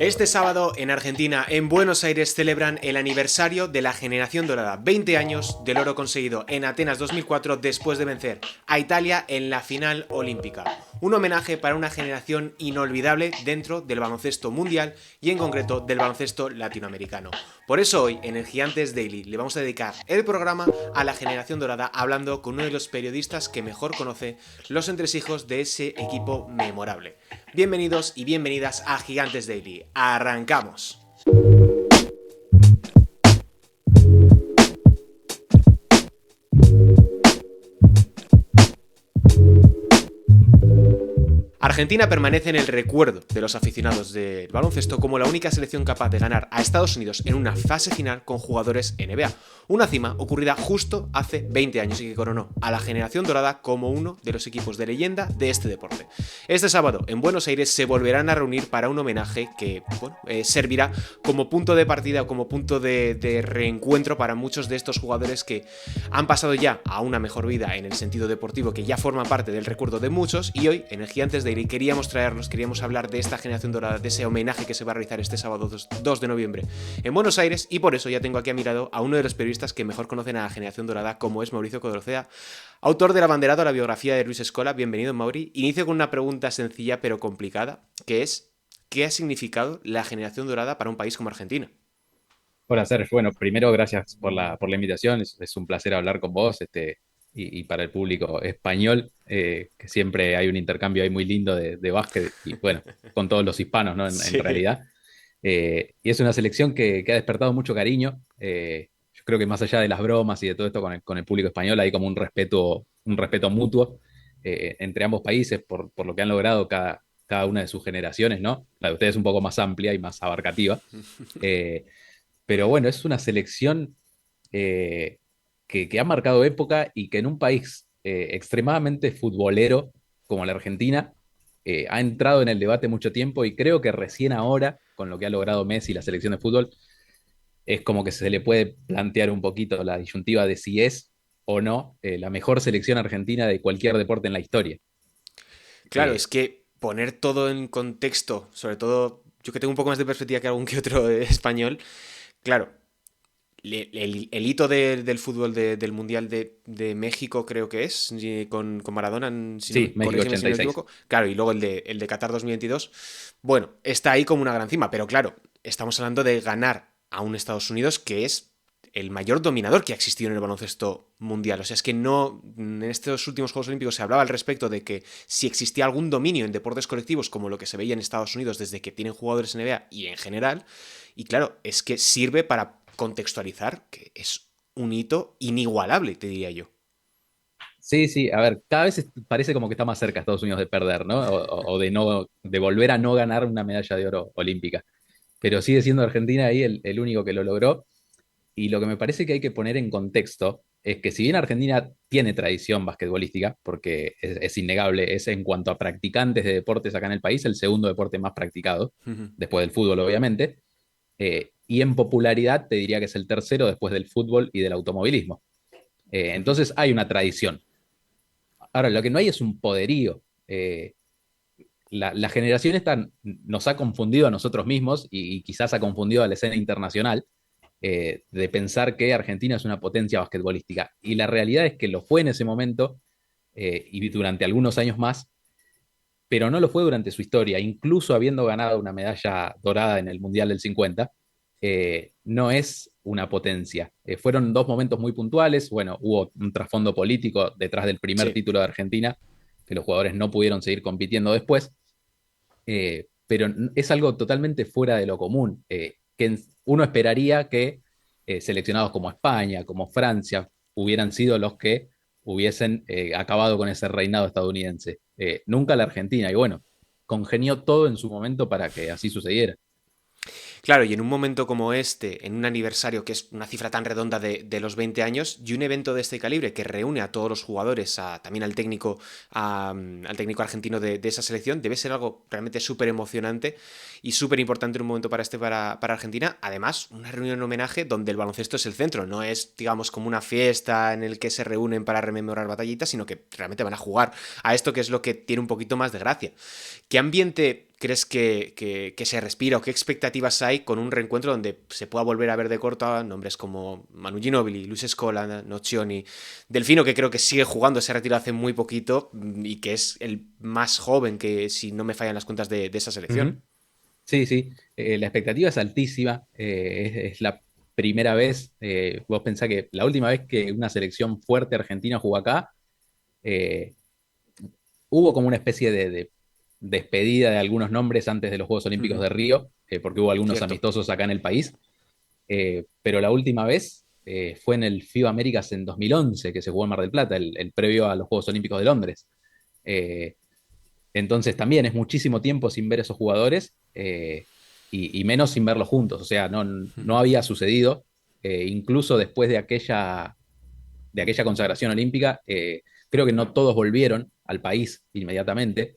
Este sábado en Argentina, en Buenos Aires, celebran el aniversario de la generación dorada, 20 años del oro conseguido en Atenas 2004 después de vencer a Italia en la final olímpica. Un homenaje para una generación inolvidable dentro del baloncesto mundial y en concreto del baloncesto latinoamericano. Por eso hoy en el Gigantes Daily le vamos a dedicar el programa a la generación dorada hablando con uno de los periodistas que mejor conoce los entresijos de ese equipo memorable. Bienvenidos y bienvenidas a Gigantes Daily. ¡Arrancamos! Argentina permanece en el recuerdo de los aficionados del baloncesto como la única selección capaz de ganar a Estados Unidos en una fase final con jugadores NBA. Una cima ocurrida justo hace 20 años y que coronó a la generación dorada como uno de los equipos de leyenda de este deporte. Este sábado en Buenos Aires se volverán a reunir para un homenaje que servirá como punto de partida o como punto de reencuentro para muchos de estos jugadores que han pasado ya a una mejor vida en el sentido deportivo, que ya forma parte del recuerdo de muchos, y hoy en el Gigantes Daily queríamos hablar de esta generación dorada, de ese homenaje que se va a realizar este sábado 2 de noviembre en Buenos Aires, y por eso ya tengo aquí a mi lado a uno de los periodistas que mejor conocen a la generación dorada, como es Mauricio Codrocea, autor del abanderado a la biografía de Luis Scola. Bienvenido, Mauri. Inicio con una pregunta sencilla pero complicada, que es: ¿qué ha significado la generación dorada para un país como Argentina? Hola Sergio, bueno, primero gracias por la invitación, es un placer hablar con vos y para el público español, que siempre hay un intercambio ahí muy lindo de básquet y bueno, con todos los hispanos, ¿no? En Sí. realidad. Y es una selección que ha despertado mucho cariño. Yo creo que más allá de las bromas y de todo esto con el público español, hay como un respeto mutuo entre ambos países por lo que han logrado cada una de sus generaciones, ¿no? La de ustedes es un poco más amplia y más abarcativa. Eh, pero bueno, es una selección eh, que ha marcado época y que en un país extremadamente futbolero como la Argentina ha entrado en el debate mucho tiempo y creo que recién ahora, con lo que ha logrado Messi y la selección de fútbol, es como que se le puede plantear un poquito la disyuntiva de si es o no la mejor selección argentina de cualquier deporte en la historia. Claro, es Eh, que poner todo en contexto, sobre todo yo que tengo un poco más de perspectiva que algún que otro español, claro, el hito del fútbol del Mundial de México creo que es, con Maradona, si no sí, México corrígeme si no me 86. equivoco, claro, y luego el de Qatar 2022, bueno, está ahí como una gran cima, pero claro, estamos hablando de ganar a un Estados Unidos que es el mayor dominador que ha existido en el baloncesto mundial. O sea, es que no, en estos últimos Juegos Olímpicos se hablaba al respecto de que si existía algún dominio en deportes colectivos como lo que se veía en Estados Unidos desde que tienen jugadores NBA y en general, y claro, es que sirve para contextualizar que es un hito inigualable, te diría yo. Sí, sí, a ver, cada vez parece como que está más cerca Estados Unidos de perder, ¿no? O de no, de volver a no ganar una medalla de oro olímpica. Pero sigue siendo Argentina ahí el único que lo logró. Y lo que me parece que hay que poner en contexto es que si bien Argentina tiene tradición basquetbolística, porque es innegable, es en cuanto a practicantes de deportes acá en el país, el segundo deporte más practicado, después del fútbol, obviamente, y en popularidad te diría que es el tercero después del fútbol y del automovilismo. Entonces hay una tradición. Ahora, lo que no hay es un poderío. La generación esta nos ha confundido a nosotros mismos y quizás ha confundido a la escena internacional de pensar que Argentina es una potencia basquetbolística. Y la realidad es que lo fue en ese momento y durante algunos años más, pero no lo fue durante su historia. Incluso habiendo ganado una medalla dorada en el Mundial del 50, no es una potencia. Fueron dos momentos muy puntuales. Bueno, hubo un trasfondo político detrás del primer Sí. título de Argentina, que los jugadores no pudieron seguir compitiendo después, pero es algo totalmente fuera de lo común, que uno esperaría que seleccionados como España, como Francia, hubieran sido los que hubiesen acabado con ese reinado estadounidense. Nunca la Argentina, y bueno, congenió todo en su momento para que así sucediera. Claro, y en un momento como este, en un aniversario que es una cifra tan redonda de los 20 años, y un evento de este calibre que reúne a todos los jugadores, también al técnico argentino de esa selección, debe ser algo realmente súper emocionante y súper importante en un momento para Argentina. Además, una reunión en homenaje donde el baloncesto es el centro, no es, digamos, como una fiesta en el que se reúnen para rememorar batallitas, sino que realmente van a jugar a esto, que es lo que tiene un poquito más de gracia. ¿Qué ambiente crees que se respira o qué expectativas hay con un reencuentro donde se pueda volver a ver de corto a nombres como Manu Ginóbili, Luis Scola, Nocioni, Delfino, que creo que sigue jugando, se retiró hace muy poquito y que es el más joven que, si no me fallan las cuentas, de esa selección? Ujú. Sí, sí, la expectativa es altísima, es la primera vez, vos pensás que la última vez que una selección fuerte argentina jugó acá, eh, hubo como una especie de despedida de algunos nombres antes de los Juegos Olímpicos Ujú. de Río, porque hubo algunos Cierto. amistosos acá en el país, pero la última vez fue en el FIBA Américas en 2011, que se jugó en Mar del Plata, el previo a los Juegos Olímpicos de Londres. Eh, entonces también es muchísimo tiempo sin ver a esos jugadores y menos sin verlos juntos. O sea, no Ujú. había sucedido, incluso después de aquella consagración olímpica, creo que no todos volvieron al país inmediatamente,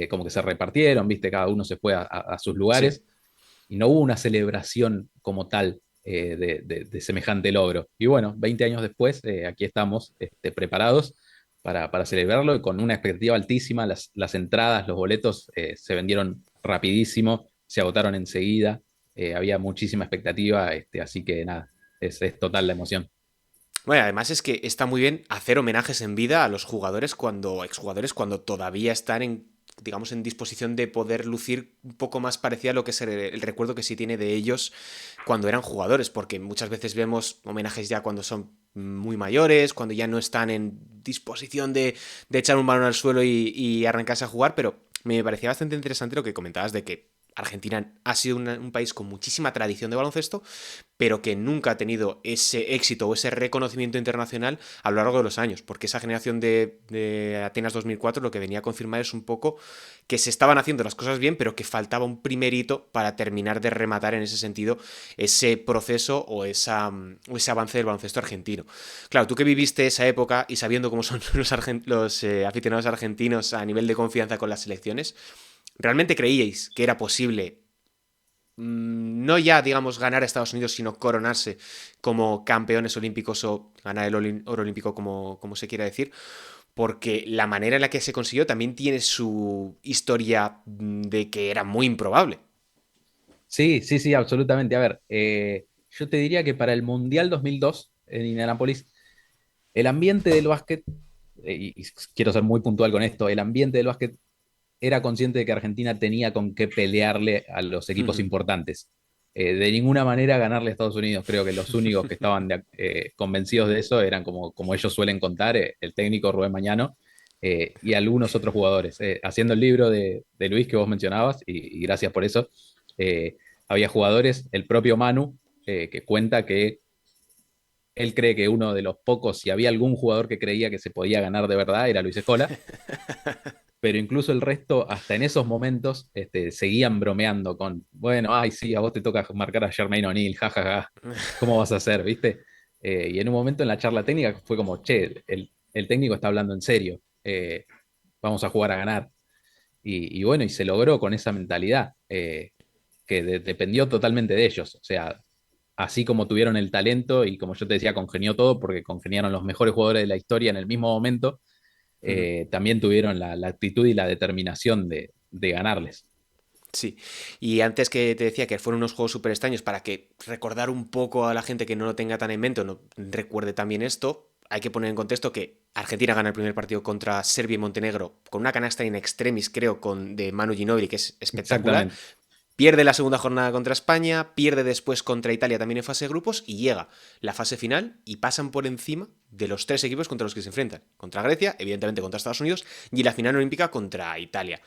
como que se repartieron, viste, cada uno se fue a sus Sí. lugares y no hubo una celebración como tal de semejante logro. Y bueno, 20 años después, aquí estamos preparados para celebrarlo y con una expectativa altísima. Las entradas, los boletos se vendieron rapidísimo, se agotaron enseguida, había muchísima expectativa, así que nada, es total la emoción. Bueno, además es que está muy bien hacer homenajes en vida a los jugadores exjugadores, cuando todavía están en, digamos, en disposición de poder lucir un poco más parecida a lo que es el recuerdo que sí tiene de ellos cuando eran jugadores, porque muchas veces vemos homenajes ya cuando son muy mayores, cuando ya no están en disposición de echar un balón al suelo y arrancarse a jugar, pero me parecía bastante interesante lo que comentabas de que Argentina ha sido un país con muchísima tradición de baloncesto, pero que nunca ha tenido ese éxito o ese reconocimiento internacional a lo largo de los años, porque esa generación de Atenas 2004 lo que venía a confirmar es un poco que se estaban haciendo las cosas bien, pero que faltaba un primer hito para terminar de rematar en ese sentido ese proceso o ese avance del baloncesto argentino. Claro, tú que viviste esa época y sabiendo cómo son los aficionados argentinos a nivel de confianza con las selecciones, ¿realmente creíais que era posible no ya, digamos, ganar a Estados Unidos, sino coronarse como campeones olímpicos o ganar el oro olímpico, como se quiera decir? Porque la manera en la que se consiguió también tiene su historia de que era muy improbable. Sí, sí, sí, absolutamente. A ver, yo te diría que para el Mundial 2002 en Indianápolis, el ambiente del básquet, y quiero ser muy puntual con esto, el ambiente del básquet era consciente de que Argentina tenía con qué pelearle a los equipos importantes. De ninguna manera ganarle a Estados Unidos. Creo que los únicos que estaban convencidos de eso eran, como ellos suelen contar, el técnico Rubén Mañano y algunos otros jugadores. Haciendo el libro de Luis que vos mencionabas, y gracias por eso, eh, había jugadores, el propio Manu, que cuenta que él cree que uno de los pocos, si había algún jugador que creía que se podía ganar de verdad, era Luis Escola, pero incluso el resto, hasta en esos momentos, seguían bromeando con, bueno, ay, sí, a vos te toca marcar a Jermaine O'Neal, jajaja, ¿cómo vas a hacer, viste? Y en un momento en la charla técnica fue como, che, el técnico está hablando en serio, vamos a jugar a ganar. Y bueno, y se logró con esa mentalidad, que dependió totalmente de ellos, o sea, así como tuvieron el talento y como yo te decía, congenió todo porque congeniaron los mejores jugadores de la historia en el mismo momento, también tuvieron la actitud y la determinación de ganarles. Sí, y antes que te decía que fueron unos juegos súper extraños, para que recordar un poco a la gente que no lo tenga tan en mente o no recuerde también esto, hay que poner en contexto que Argentina gana el primer partido contra Serbia y Montenegro con una canasta in extremis, creo, de Manu Ginóbili, que es espectacular. Exactamente, Pierde la segunda jornada contra España, pierde después contra Italia también en fase de grupos y llega la fase final y pasan por encima de los tres equipos contra los que se enfrentan. Contra Grecia, evidentemente contra Estados Unidos y la final olímpica contra Italia.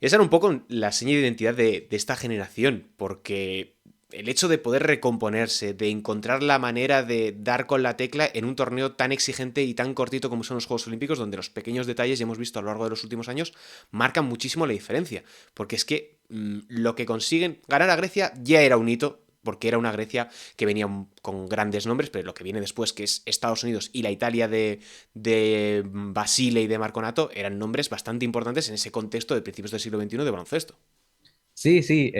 Esa era un poco la seña de identidad de esta generación, porque el hecho de poder recomponerse, de encontrar la manera de dar con la tecla en un torneo tan exigente y tan cortito como son los Juegos Olímpicos, donde los pequeños detalles, ya hemos visto a lo largo de los últimos años, marcan muchísimo la diferencia. Porque es que lo que consiguen ganar a Grecia ya era un hito, porque era una Grecia que venía con grandes nombres, pero lo que viene después, que es Estados Unidos y la Italia de Basile y de Marconato, eran nombres bastante importantes en ese contexto de principios del siglo XXI de baloncesto. sí, sí,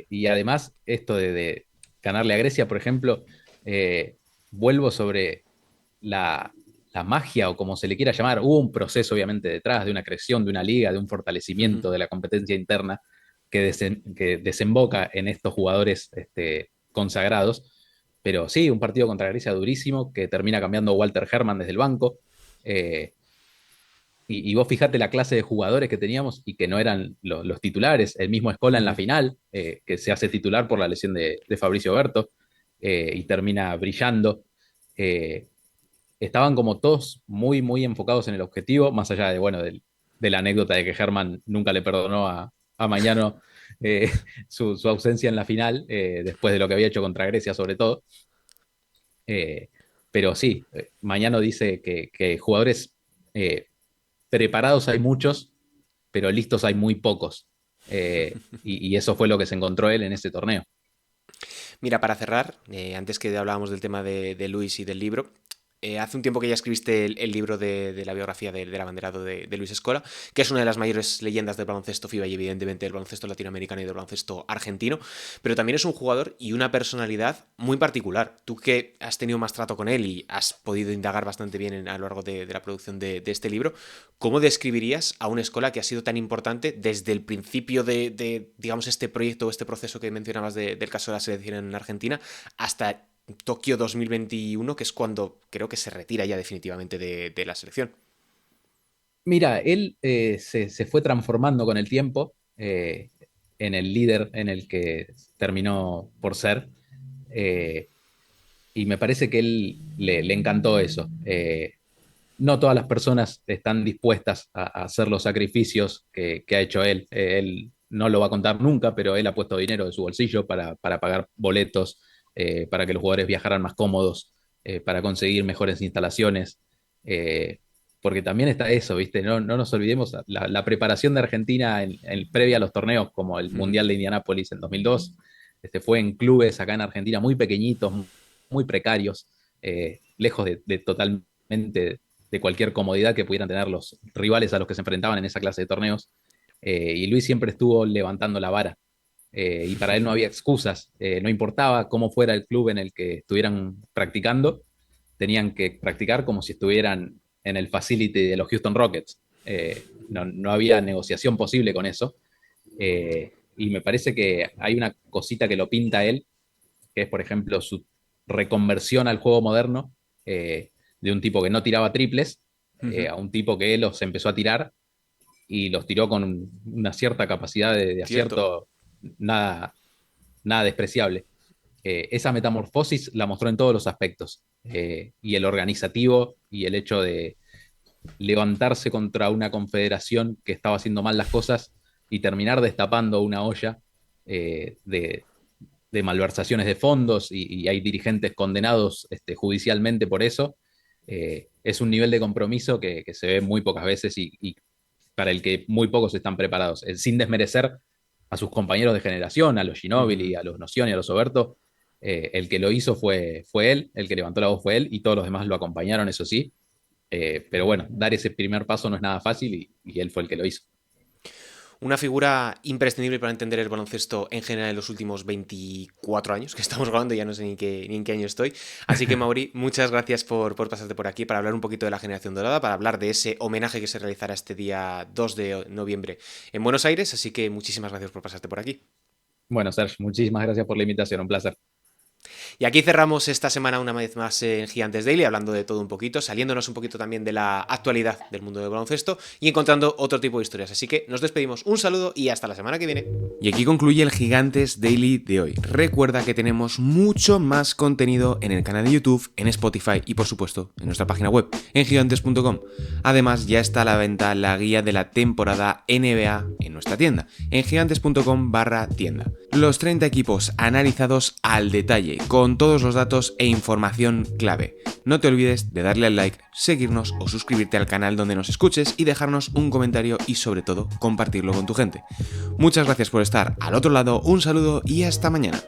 y además esto de ganarle a Grecia, por ejemplo, vuelvo sobre la, la magia o como se le quiera llamar, hubo un proceso obviamente detrás de una creación de una liga, de un Uh -huh. fortalecimiento de la competencia interna, que desemboca en estos jugadores consagrados. Pero sí, un partido contra Grecia durísimo que termina cambiando Walter Hermann desde el banco. Eh, y vos fijate la clase de jugadores que teníamos y que no eran los titulares. El mismo Escola en la Ujú. final, que se hace titular por la lesión de Fabricio Berto y termina brillando. Eh, Estaban como todos muy, muy enfocados en el objetivo, más allá de, bueno, de la anécdota de que Germán nunca le perdonó a Mañano su ausencia en la final, después de lo que había hecho contra Grecia, sobre todo. Eh, pero sí, Mañano dice que jugadores preparados hay muchos, pero listos hay muy pocos. Y eso fue lo que se encontró él en ese torneo. Mira, para cerrar, antes que hablábamos del tema de Luis y del libro, hace un tiempo que ya escribiste el libro de la biografía del abanderado de Luis Escola, que es una de las mayores leyendas del baloncesto FIBA y evidentemente del baloncesto latinoamericano y del baloncesto argentino, pero también es un jugador y una personalidad muy particular. Tú que has tenido más trato con él y has podido indagar bastante bien a lo largo de la producción de este libro, ¿cómo describirías a una Escola que ha sido tan importante desde el principio digamos, este proyecto o este proceso que mencionabas del caso de la selección en Argentina hasta Tokio 2021, que es cuando creo que se retira ya definitivamente de la selección? Mira, él se fue transformando con el tiempo en el líder en el que terminó por ser. eh, y me parece que él le encantó eso. No todas las personas están dispuestas a hacer los sacrificios que ha hecho él. Él no lo va a contar nunca, pero él ha puesto dinero de su bolsillo para pagar boletos, para que los jugadores viajaran más cómodos, para conseguir mejores instalaciones. eh, Porque también está eso, ¿viste? No nos olvidemos, la preparación de Argentina previa a los torneos, como el Ujú. Mundial de Indianápolis en 2002, fue en clubes acá en Argentina muy pequeñitos, muy precarios, lejos de totalmente de cualquier comodidad que pudieran tener los rivales a los que se enfrentaban en esa clase de torneos. Y Luis siempre estuvo levantando la vara. Y para él no había excusas, no importaba cómo fuera el club en el que estuvieran practicando, tenían que practicar como si estuvieran en el facility de los Houston Rockets. No había negociación posible con eso. Y me parece que hay una cosita que lo pinta él, que es, por ejemplo, su reconversión al juego moderno, de un tipo que no tiraba triples, Ujú. a un tipo que los empezó a tirar y los tiró con una cierta capacidad de Cierto. acierto nada, nada despreciable. Esa metamorfosis la mostró en todos los aspectos, y el organizativo y el hecho de levantarse contra una confederación que estaba haciendo mal las cosas y terminar destapando una olla de malversaciones de fondos y hay dirigentes condenados judicialmente por eso. Es un nivel de compromiso que se ve muy pocas veces y para el que muy pocos están preparados, sin desmerecer a sus compañeros de generación, a los Ginóbili, Ujú. a los Nocioni, a los Oberto. El que lo hizo fue él, el que levantó la voz fue él y todos los demás lo acompañaron, eso sí. Pero bueno, dar ese primer paso no es nada fácil y él fue el que lo hizo. Una figura imprescindible para entender el baloncesto en general en los últimos 24 años que estamos grabando, ya no sé ni en qué año estoy. Así que, Mauri, muchas gracias por pasarte por aquí para hablar un poquito de la generación dorada, para hablar de ese homenaje que se realizará este día 2 de noviembre en Buenos Aires. Así que muchísimas gracias por pasarte por aquí. Bueno, Sergio, muchísimas gracias por la invitación, un placer. Y aquí cerramos esta semana una vez más en Gigantes Daily, hablando de todo un poquito, saliéndonos un poquito también de la actualidad del mundo del baloncesto y encontrando otro tipo de historias. Así que nos despedimos, un saludo y hasta la semana que viene. Y aquí concluye el Gigantes Daily de hoy. Recuerda que tenemos mucho más contenido en el canal de YouTube, en Spotify y por supuesto en nuestra página web, en gigantes.com. Además ya está a la venta la guía de la temporada NBA en nuestra tienda, en gigantes.com/tienda. Los 30 equipos analizados al detalle, con todos los datos e información clave. No te olvides de darle al like, seguirnos o suscribirte al canal donde nos escuches y dejarnos un comentario y sobre todo compartirlo con tu gente. Muchas gracias por estar al otro lado, un saludo y hasta mañana.